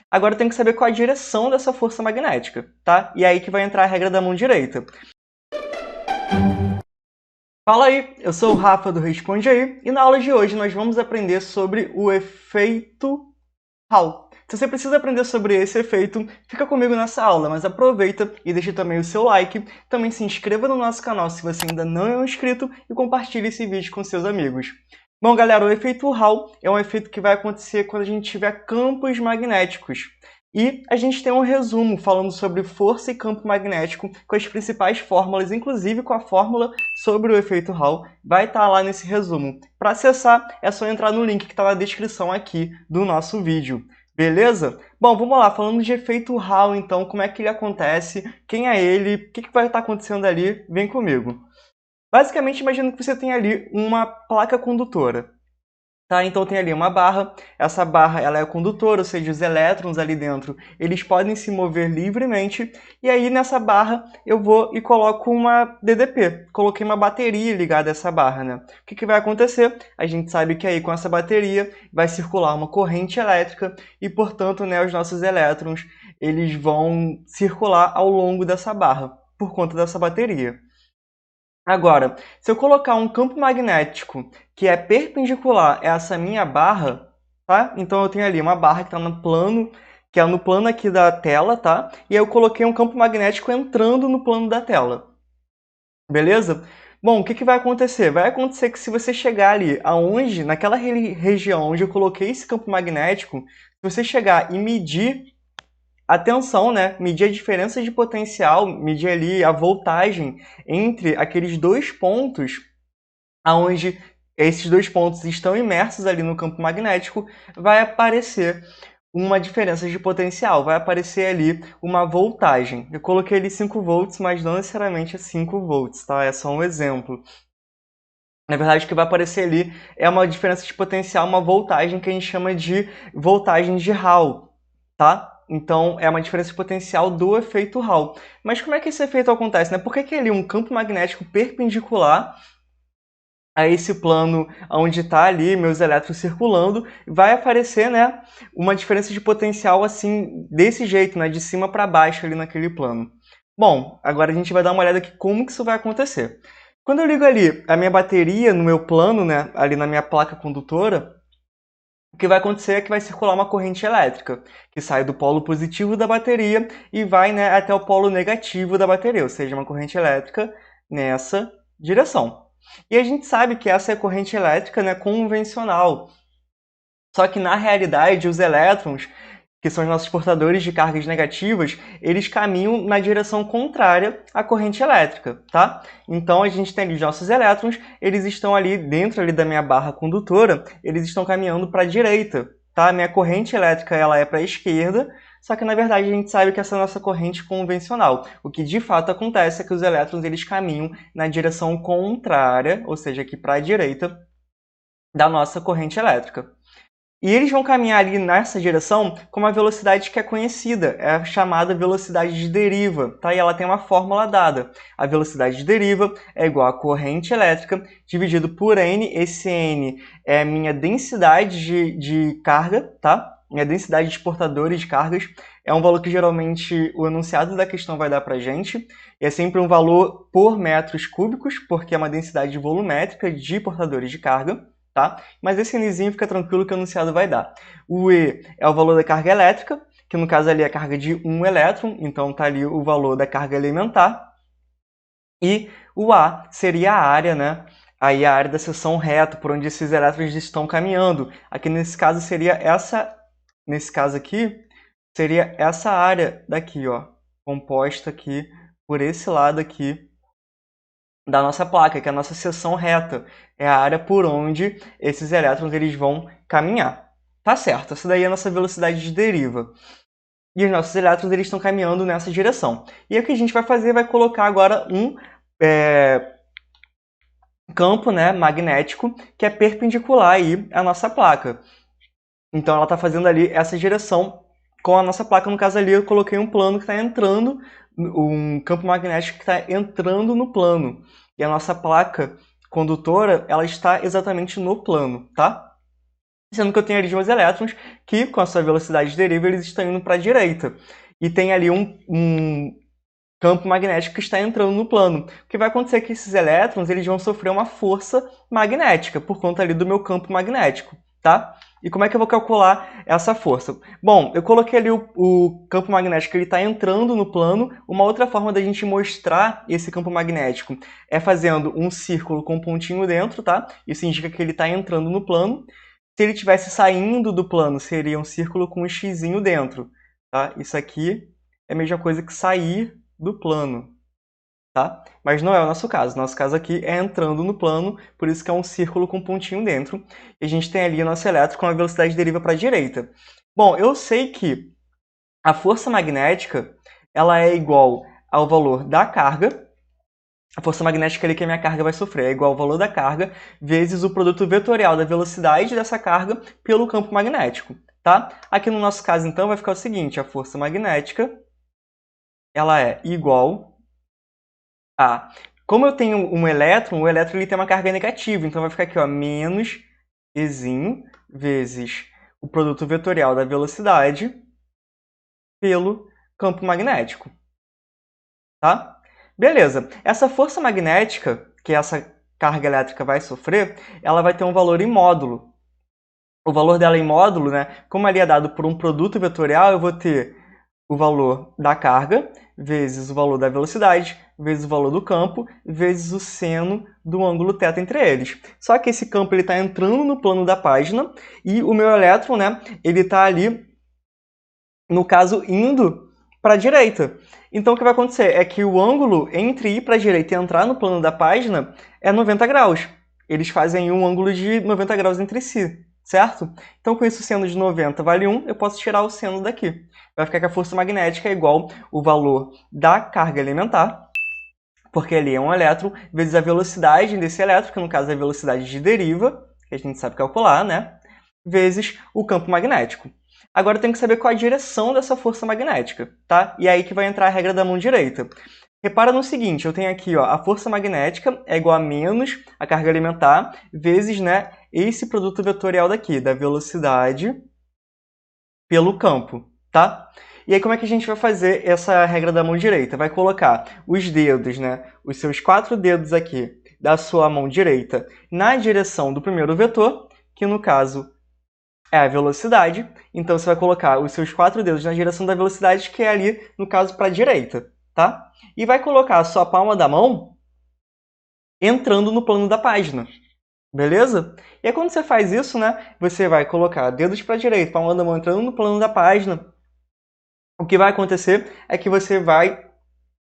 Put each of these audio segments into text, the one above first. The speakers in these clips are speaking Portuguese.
Agora eu tenho que saber qual a direção dessa força magnética, tá? E é aí que vai entrar a regra da mão direita. Fala aí, eu sou o Rafa do Responde Aí, e na aula de hoje nós vamos aprender sobre o efeito Hall. Se você precisa aprender sobre esse efeito, fica comigo nessa aula, mas aproveita e deixe também o seu like, também se inscreva no nosso canal se você ainda não é um inscrito e compartilhe esse vídeo com seus amigos. Bom, galera, o efeito Hall é um efeito que vai acontecer quando a gente tiver campos magnéticos. E a gente tem um resumo falando sobre força e campo magnético com as principais fórmulas, inclusive com a fórmula sobre o efeito Hall, vai estar lá nesse resumo. Para acessar, é só entrar no link que está na descrição aqui do nosso vídeo. Beleza? Bom, vamos lá, falando de efeito Hall, então, como é que ele acontece, quem é ele, o que vai estar acontecendo ali, vem comigo. Basicamente, imagina que você tem ali uma placa condutora. Tá? Então tem ali uma barra, essa barra ela é condutora, ou seja, os elétrons ali dentro eles podem se mover livremente, e aí nessa barra eu vou e coloco uma DDP, coloquei uma bateria ligada a essa barra. Né? O que vai acontecer? A gente sabe que aí com essa bateria vai circular uma corrente elétrica e, portanto, né, os nossos elétrons eles vão circular ao longo dessa barra, por conta dessa bateria. Agora, se eu colocar um campo magnético que é perpendicular a essa minha barra, tá? Então eu tenho ali uma barra que está no plano, que é no plano aqui da tela, tá? E aí eu coloquei um campo magnético entrando no plano da tela. Beleza? Bom, o que vai acontecer? Vai acontecer que se você chegar ali aonde, naquela região onde eu coloquei esse campo magnético, se você chegar e medir a tensão, né? Medir a diferença de potencial, medir ali a voltagem entre aqueles dois pontos, aonde esses dois pontos estão imersos ali no campo magnético, vai aparecer uma diferença de potencial, vai aparecer ali uma voltagem. Eu coloquei ali 5 volts, mas não necessariamente é 5 volts, tá? É só um exemplo. Na verdade, o que vai aparecer ali é uma diferença de potencial, uma voltagem que a gente chama de voltagem de Hall, tá? Então, é uma diferença de potencial do efeito Hall. Mas como é que esse efeito acontece? Né? Por que ali um campo magnético perpendicular a esse plano onde está ali meus elétrons circulando, vai aparecer, né, uma diferença de potencial assim, desse jeito, né, de cima para baixo ali naquele plano. Bom, agora a gente vai dar uma olhada aqui como que isso vai acontecer. Quando eu ligo ali a minha bateria no meu plano, né, ali na minha placa condutora, o que vai acontecer é que vai circular uma corrente elétrica, que sai do polo positivo da bateria e vai, né, até o polo negativo da bateria, ou seja, uma corrente elétrica nessa direção. E a gente sabe que essa é a corrente elétrica, né, convencional. Só que na realidade, os elétrons, que são os nossos portadores de cargas negativas, eles caminham na direção contrária à corrente elétrica, tá? Então a gente tem ali os nossos elétrons, eles estão ali dentro ali da minha barra condutora, eles estão caminhando para a direita, tá? A minha corrente elétrica ela é para a esquerda, só que na verdade a gente sabe que essa é a nossa corrente convencional. O que de fato acontece é que os elétrons eles caminham na direção contrária, ou seja, aqui para a direita da nossa corrente elétrica. E eles vão caminhar ali nessa direção com uma velocidade que é conhecida, é a chamada velocidade de deriva, tá? E ela tem uma fórmula dada. A velocidade de deriva é igual a corrente elétrica dividido por N. Esse N é a minha densidade de carga, tá? Minha densidade de portadores de cargas. É um valor que geralmente o enunciado da questão vai dar pra gente. E é sempre um valor por metros cúbicos, porque é uma densidade volumétrica de portadores de carga. Tá? Mas esse Nzinho fica tranquilo que o enunciado vai dar. O E é o valor da carga elétrica, que no caso ali é a carga de 1 elétron, então está ali o valor da carga elementar. E o A seria a área, né? Aí a área da seção reta, por onde esses elétrons estão caminhando. Aqui nesse caso seria essa, nesse caso aqui, seria essa área daqui, ó, composta aqui por esse lado aqui da nossa placa, que é a nossa seção reta. É a área por onde esses elétrons eles vão caminhar. Tá certo, essa daí é a nossa velocidade de deriva. E os nossos elétrons eles estão caminhando nessa direção. E o que a gente vai fazer vai colocar agora um campo, né, magnético que é perpendicular aí à nossa placa. Então ela está fazendo ali essa direção com a nossa placa. No caso ali eu coloquei um plano que está entrando, um campo magnético que está entrando no plano. E a nossa placa condutora ela está exatamente no plano, tá? sendo que eu tenho ali os meus elétrons que, com a sua velocidade de deriva, eles estão indo para a direita. E tem ali um campo magnético que está entrando no plano. O que vai acontecer é que esses elétrons eles vão sofrer uma força magnética por conta ali do meu campo magnético, tá? E como é que eu vou calcular essa força? Bom, eu coloquei ali o campo magnético, ele está entrando no plano. Uma outra forma da gente mostrar esse campo magnético é fazendo um círculo com um pontinho dentro, tá? Isso indica que ele está entrando no plano. Se ele estivesse saindo do plano, seria um círculo com um xizinho dentro, tá? Isso aqui é a mesma coisa que sair do plano, tá? Mas não é o nosso caso. Nosso caso aqui é entrando no plano, por isso que é um círculo com um pontinho dentro. E a gente tem ali o nosso elétron com a velocidade deriva para a direita. Bom, eu sei que a força magnética ela é igual ao valor da carga. A força magnética ali que a minha carga vai sofrer é igual ao valor da carga vezes o produto vetorial da velocidade dessa carga pelo campo magnético, tá? Aqui no nosso caso, então, vai ficar o seguinte, a força magnética ela é igual a... Como eu tenho um elétron, o elétron ele tem uma carga negativa, então vai ficar aqui, ó, menos Ezinho vezes o produto vetorial da velocidade pelo campo magnético, tá? Beleza. Essa força magnética que essa carga elétrica vai sofrer, ela vai ter um valor em módulo. O valor dela em módulo, né, como ali é dado por um produto vetorial, eu vou ter o valor da carga vezes o valor da velocidade, vezes o valor do campo, vezes o seno do ângulo θ entre eles. Só que esse campo está entrando no plano da página e o meu elétron, né, ele está ali, no caso, indo para a direita. Então, o que vai acontecer é que o ângulo entre ir para a direita e entrar no plano da página é 90 graus. Eles fazem um ângulo de 90 graus entre si, certo? Então, com isso, o seno de 90 vale 1, eu posso tirar o seno daqui. Vai ficar que a força magnética é igual ao valor da carga elementar, porque ali é um elétron, vezes a velocidade desse elétron, que no caso é a velocidade de deriva, que a gente sabe calcular, né? Vezes o campo magnético. Agora eu tenho que saber qual a direção dessa força magnética, tá? E é aí que vai entrar a regra da mão direita. Repara no seguinte, eu tenho aqui, ó, a força magnética é igual a menos a carga elementar vezes, né, esse produto vetorial daqui, da velocidade pelo campo, tá? E aí como é que a gente vai fazer essa regra da mão direita? Vai colocar os dedos, né, os seus 4 dedos aqui da sua mão direita na direção do primeiro vetor, que no caso é a velocidade. Então, você vai colocar os seus 4 dedos na direção da velocidade, que é ali, no caso, para a direita, tá? E vai colocar a sua palma da mão entrando no plano da página, beleza? E aí, quando você faz isso, né, você vai colocar dedos para a direita, palma da mão entrando no plano da página. O que vai acontecer é que você vai...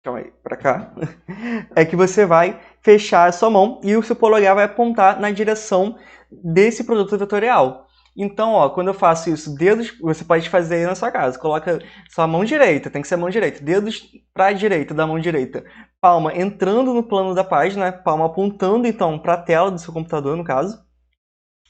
Calma aí, para cá. É que você vai fechar a sua mão e o seu polegar vai apontar na direção desse produto vetorial. Então, ó, quando eu faço isso, dedos, você pode fazer aí na sua casa. Coloca sua mão direita, tem que ser a mão direita. Dedos para a direita da mão direita. Palma entrando no plano da página, palma apontando então para a tela do seu computador, no caso.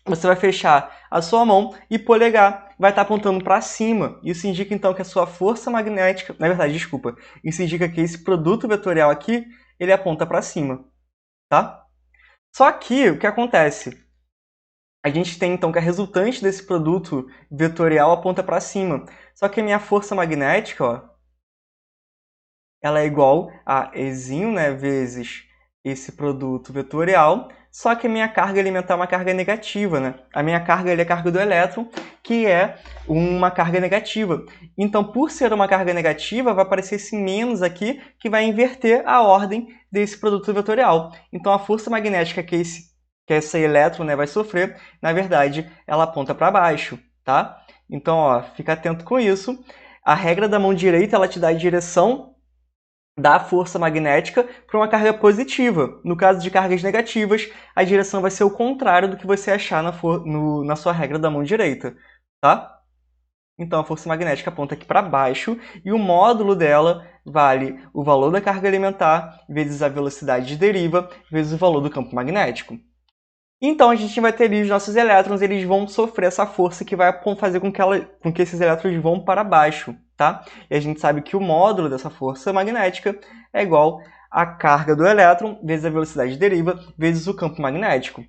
Você vai fechar a sua mão e polegar vai estar apontando para cima. Isso indica então que a sua força magnética, na verdade, desculpa, isso indica que esse produto vetorial aqui, ele aponta para cima, tá? Só que o que acontece? A gente tem então que a resultante desse produto vetorial aponta para cima. Só que a minha força magnética, ó, ela é igual a Ezinho, né, vezes esse produto vetorial, só que a minha carga elementar é uma carga negativa, né? A minha carga é a carga do elétron, que é uma carga negativa. Então, por ser uma carga negativa, vai aparecer esse menos aqui, que vai inverter a ordem desse produto vetorial. Então, a força magnética que esse elétron, né, vai sofrer, na verdade, ela aponta para baixo, tá? Então, ó, fica atento com isso. A regra da mão direita, ela te dá a direção da força magnética para uma carga positiva. No caso de cargas negativas, a direção vai ser o contrário do que você achar na sua regra da mão direita, tá? Então, a força magnética aponta aqui para baixo e o módulo dela vale o valor da carga elementar vezes a velocidade de deriva vezes o valor do campo magnético. Então, a gente vai ter ali os nossos elétrons, eles vão sofrer essa força que vai fazer com que esses elétrons vão para baixo, tá? E a gente sabe que o módulo dessa força magnética é igual à carga do elétron vezes a velocidade de deriva vezes o campo magnético.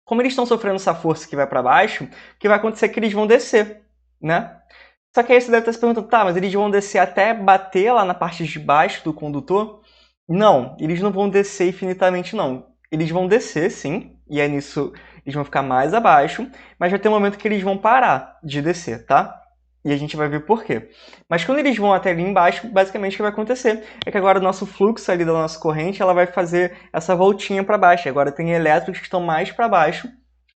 como eles estão sofrendo essa força que vai para baixo, o que vai acontecer é que eles vão descer, né? Só que aí você deve estar se perguntando, tá, mas eles vão descer até bater lá na parte de baixo do condutor? Não, eles não vão descer infinitamente, não. Eles vão descer, sim, e é nisso eles vão ficar mais abaixo, mas vai ter um momento que eles vão parar de descer, tá? E a gente vai ver por quê. Mas quando eles vão até ali embaixo, basicamente o que vai acontecer é que agora o nosso fluxo ali da nossa corrente, ela vai fazer essa voltinha para baixo. Agora tem elétrons que estão mais para baixo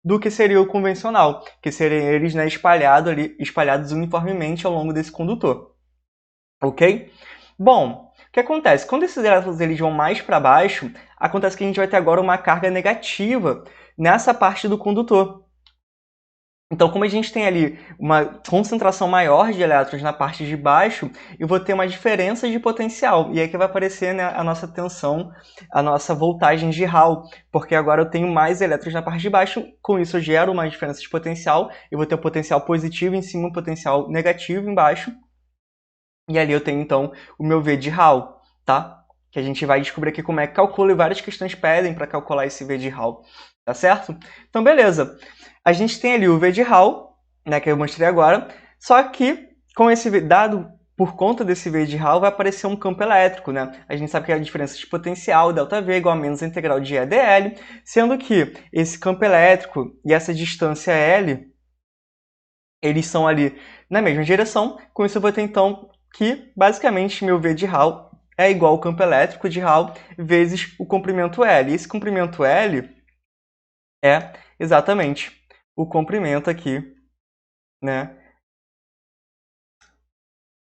do que seria o convencional, que seriam eles, né, espalhados uniformemente ao longo desse condutor. Ok? Bom, o que acontece? Quando esses elétrons eles vão mais para baixo, acontece que a gente vai ter agora uma carga negativa nessa parte do condutor. Então, como a gente tem ali uma concentração maior de elétrons na parte de baixo, eu vou ter uma diferença de potencial. E aí que vai aparecer, né, a nossa tensão, a nossa voltagem de Hall, porque agora eu tenho mais elétrons na parte de baixo, com isso eu gero uma diferença de potencial, eu vou ter um potencial positivo em cima e um potencial negativo embaixo. E ali eu tenho, então, o meu V de Hall, tá? Que a gente vai descobrir aqui como é que calcula, e várias questões pedem para calcular esse V de Hall, tá certo? Então, beleza. A gente tem ali o V de Hall, né, que eu mostrei agora, só que com esse dado, por conta desse V de Hall, vai aparecer um campo elétrico, né? A gente sabe que a diferença de potencial, ΔV, igual a menos a integral de EdL, sendo que esse campo elétrico e essa distância L, eles são ali na mesma direção. Com isso eu vou ter, então, que basicamente meu V de Hall é igual ao campo elétrico de Hall vezes o comprimento L. E esse comprimento L é exatamente o comprimento aqui, né,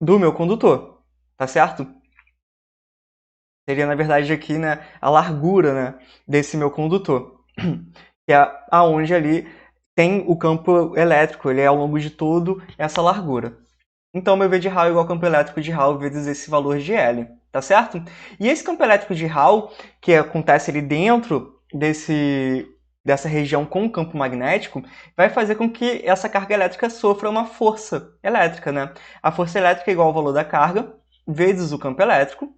do meu condutor, tá certo? Seria, na verdade, aqui, né, a largura, né, desse meu condutor, que é aonde ali tem o campo elétrico, ele é ao longo de todo essa largura. Então, meu V de Hall é igual ao campo elétrico de Hall vezes esse valor de L, tá certo? E esse campo elétrico de Hall, que acontece ali dentro dessa região com o campo magnético, vai fazer com que essa carga elétrica sofra uma força elétrica, né? A força elétrica é igual ao valor da carga vezes o campo elétrico.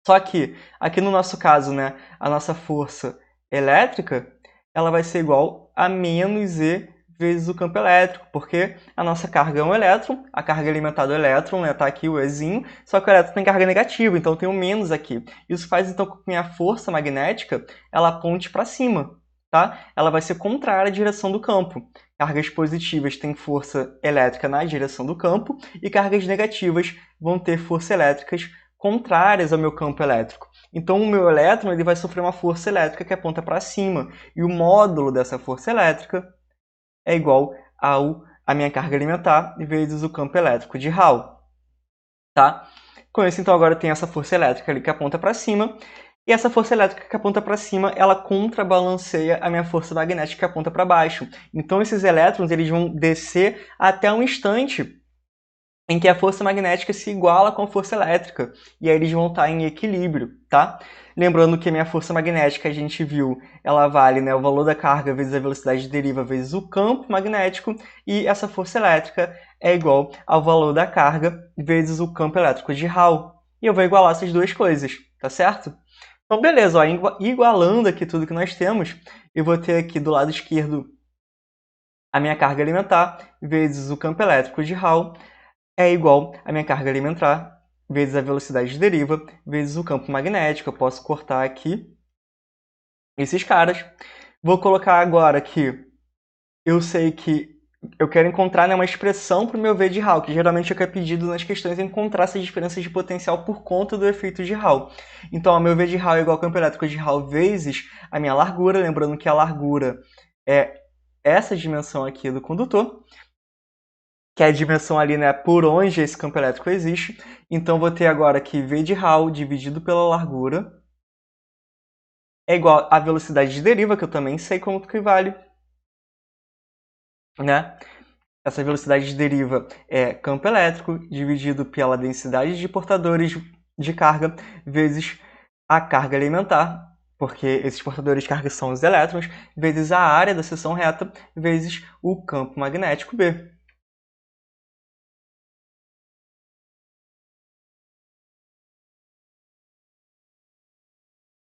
Só que, aqui no nosso caso, né, a nossa força elétrica, ela vai ser igual a menos E vezes o campo elétrico, porque a nossa carga é um elétron, a carga alimentada é o elétron, né, tá aqui o Ezinho, só que o elétron tem carga negativa, então tem um menos aqui. Isso faz, então, com que a força magnética, ela aponte para cima, tá? Ela vai ser contrária à direção do campo. Cargas positivas têm força elétrica na direção do campo, e cargas negativas vão ter força elétricas contrárias ao meu campo elétrico. Então, o meu elétron ele vai sofrer uma força elétrica que aponta para cima, e o módulo dessa força elétrica é igual à minha carga alimentar vezes o campo elétrico de Hall. Tá? Com isso, então, agora eu tenho essa força elétrica ali que aponta para cima, e essa força elétrica que aponta para cima, ela contrabalanceia a minha força magnética que aponta para baixo. Então, esses elétrons eles vão descer até um instante em que a força magnética se iguala com a força elétrica, e aí eles vão estar em equilíbrio, tá? Lembrando que a minha força magnética, a gente viu, ela vale, né, o valor da carga vezes a velocidade de deriva vezes o campo magnético, e essa força elétrica é igual ao valor da carga vezes o campo elétrico de Hall. E eu vou igualar essas duas coisas, tá certo? Então, beleza, ó, igualando aqui tudo que nós temos, eu vou ter aqui do lado esquerdo a minha carga alimentar vezes o campo elétrico de Hall, é igual a minha carga alimentar vezes a velocidade de deriva vezes o campo magnético. Eu posso cortar aqui esses caras. Vou colocar agora que eu sei que eu quero encontrar, né, uma expressão para o meu V de Hall, que geralmente é o que é pedido nas questões, é encontrar essas diferenças de potencial por conta do efeito de Hall. Então, o meu V de Hall é igual ao campo elétrico de Hall vezes a minha largura, lembrando que a largura é essa dimensão aqui do condutor, que é a dimensão ali, né, por onde esse campo elétrico existe. Então, vou ter agora que V de Hall dividido pela largura é igual à velocidade de deriva, que eu também sei como que vale, né? Essa velocidade de deriva é campo elétrico dividido pela densidade de portadores de carga vezes a carga alimentar, porque esses portadores de carga são os elétrons, vezes a área da seção reta, vezes o campo magnético B.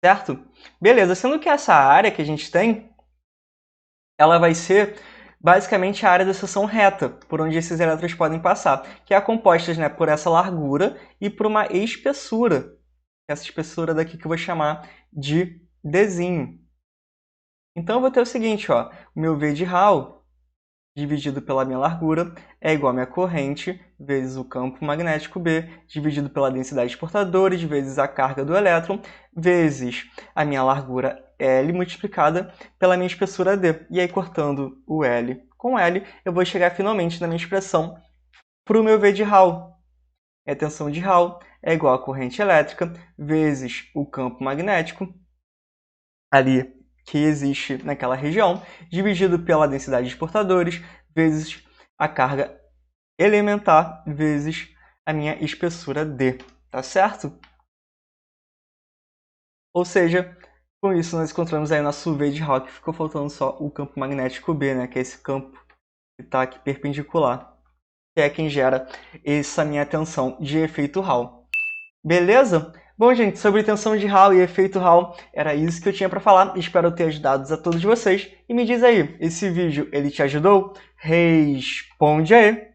Certo? Beleza, sendo que essa área que a gente tem ela vai ser basicamente a área da seção reta, por onde esses elétrons podem passar, que é composta, né, por essa largura e por uma espessura. Essa espessura daqui que eu vou chamar de Dzinho. Então eu vou ter o seguinte, ó, o meu V de Hall dividido pela minha largura é igual a minha corrente vezes o campo magnético B, dividido pela densidade de portadores, vezes a carga do elétron, vezes a minha largura L multiplicada pela minha espessura D. E aí, cortando o L com L, eu vou chegar finalmente na minha expressão para o meu V de Hall. A tensão de Hall é igual a corrente elétrica vezes o campo magnético ali que existe naquela região, dividido pela densidade de portadores, vezes a carga elementar, vezes a minha espessura D, tá certo? Ou seja, com isso nós encontramos aí nosso V de Hall, que ficou faltando só o campo magnético B, né, que é esse campo que está aqui perpendicular, que é quem gera essa minha tensão de efeito Hall. Beleza? Bom, gente, sobre tensão de Hall e efeito Hall, era isso que eu tinha para falar. Espero ter ajudado a todos vocês. E me diz aí, esse vídeo, ele te ajudou? Responde aí!